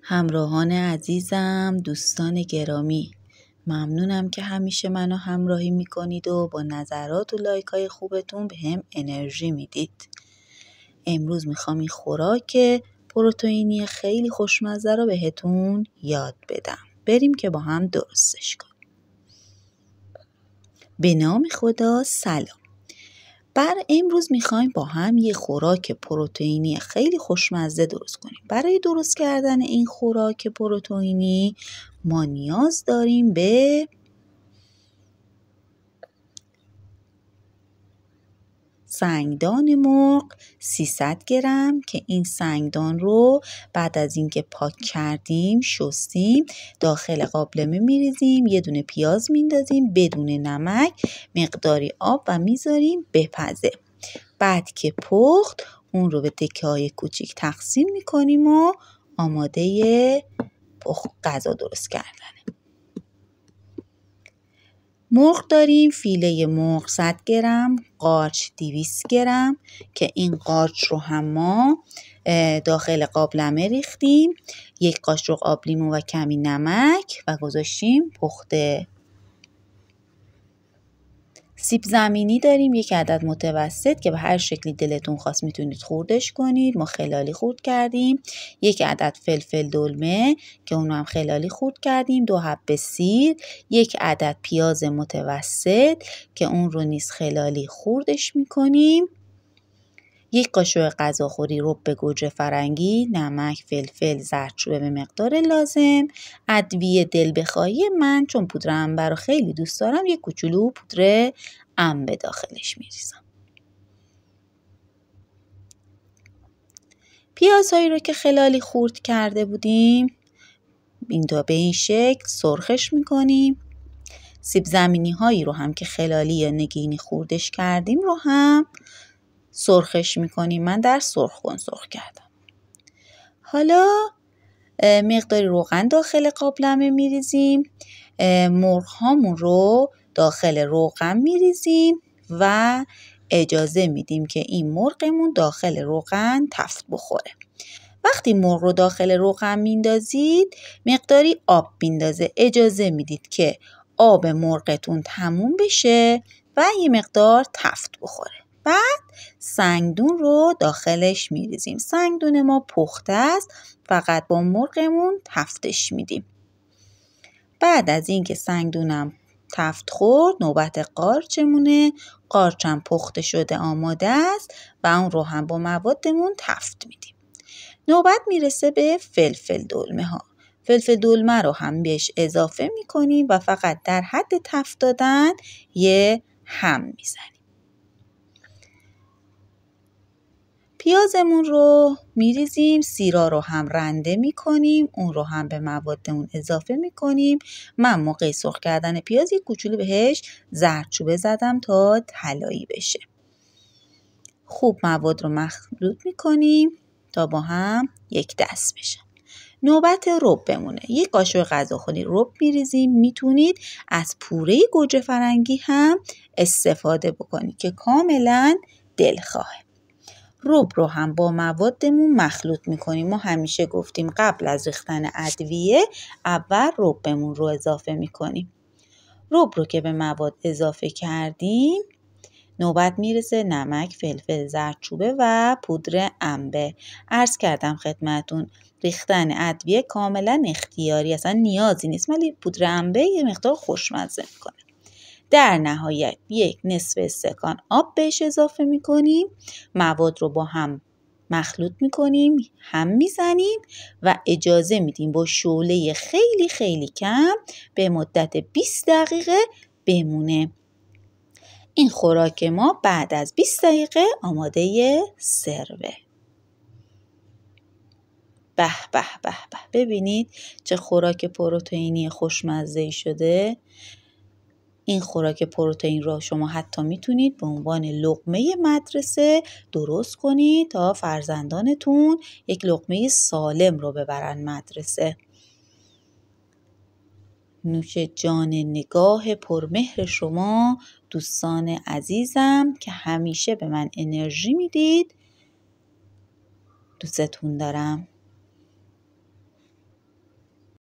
همراهان عزیزم، دوستان گرامی، ممنونم که همیشه منو همراهی میکنید و با نظرات و لایک های خوبتون به هم انرژی میدید. امروز میخوام این خوراک پروتئینی خیلی خوشمزه رو بهتون یاد بدم. بریم که با هم درستش کنیم. به نام خدا، سلام. امروز میخوایم با هم یه خوراک پروتئینی خیلی خوشمزه درست کنیم. برای درست کردن این خوراک پروتئینی ما نیاز داریم به سنگدان مرغ 300 گرم که این سنگدان رو بعد از اینکه پاک کردیم شستیم داخل قابلمه میریزیم، یه دونه پیاز میندازیم بدون نمک، مقداری آب و میذاریم بپزه. بعد که پخت اون رو به تکه‌های کوچیک تقسیم میکنیم و آماده غذا درست کردنه. مرغ داریم، فیله مرغ 100 گرم، قارچ 200 گرم که این قارچ رو هم ما داخل قابلمه ریختیم، 1 قاشق آب لیمو و کمی نمک و گذاشتیم پخته. سیب زمینی داریم، 1 عدد متوسط که به هر شکلی دلتون خواست میتونید خردش کنید. ما خلالی خرد کردیم. 1 عدد فلفل دلمه که اونو هم خلالی خرد کردیم. 2 حبه سیر، 1 عدد پیاز متوسط که اون رو نیز خلالی خردش میکنیم. 1 قاشق غذاخوری رب گوجه فرنگی، نمک، فلفل، زردچوبه به مقدار لازم. ادویه دل بخواهی من چون پودر عنبر رو خیلی دوست دارم 1 کوچولو پودر عنبر داخلش میریزم. پیازهایی رو که خلالی خرد کرده بودیم به این شکل سرخش میکنیم. سیب زمینی هایی رو هم که خلالی یا نگینی خردش کردیم رو هم سرخش میکنیم. من در سرخکن سرخ کردم. حالا مقداری روغن داخل قابلمه میریزیم. مرغ هامون رو داخل روغن میریزیم و اجازه میدیم که این مرغمون داخل روغن تفت بخوره. وقتی مرغ رو داخل روغن میندازید مقداری آب میندازه. اجازه میدید که آب مرغتون تموم بشه و یه مقدار تفت بخوره. بعد سنگدون رو داخلش میریزیم. سنگدون ما پخته است، فقط با مرغمون تفتش میدیم. بعد از اینکه سنگدونم تفت خورد نوبت قارچمونه. قارچم پخته شده آماده است و اون رو هم با موادمون تفت میدیم. نوبت میرسه به فلفل دلمه ها. فلفل دلمه رو هم بهش اضافه میکنیم و فقط در حد تفت دادن یه هم میزنیم. پیازمون رو میریزیم، سیرا رو هم رنده میکنیم، اون رو هم به موادمون اضافه میکنیم. من موقع سرخ کردن پیاز 1 کوچولو بهش زردچوبه زدم تا طلایی بشه. خوب مواد رو مخلوط میکنیم تا با هم یک دست بشن. نوبت رب بمونه. 1 قاشق غذاخوری رب میریزیم. میتونید از پوره گوجه فرنگی هم استفاده بکنید که کاملا دلخواهه. رب رو هم با موادمون مخلوط میکنیم. ما همیشه گفتیم قبل از ریختن ادویه اول ربمون رو اضافه میکنیم. رب رو که به مواد اضافه کردیم نوبت میرسه نمک، فلفل، زردچوبه و پودر عنبر. عرض کردم خدمتون ریختن ادویه کاملا اختیاری، اصلا نیازی نیست، ولی پودر عنبر یه مقدار خوشمزه میکنه. در نهایت 1 نصف استکان آب بهش اضافه میکنیم. مواد رو با هم مخلوط میکنیم، هم میزنیم و اجازه میدیم با شعله خیلی خیلی کم به مدت 20 دقیقه بمونه. این خوراک ما بعد از 20 دقیقه آماده سروه. به به به به، ببینید چه خوراک پروتئینی خوشمزه‌ای شده. این خوراک پروتئین را شما حتی میتونید به عنوان لقمه مدرسه درست کنید تا فرزندانتون 1 لقمه سالم رو ببرن مدرسه. نوش جان نگاه پرمهر شما دوستان عزیزم که همیشه به من انرژی میدید. دوستتون دارم.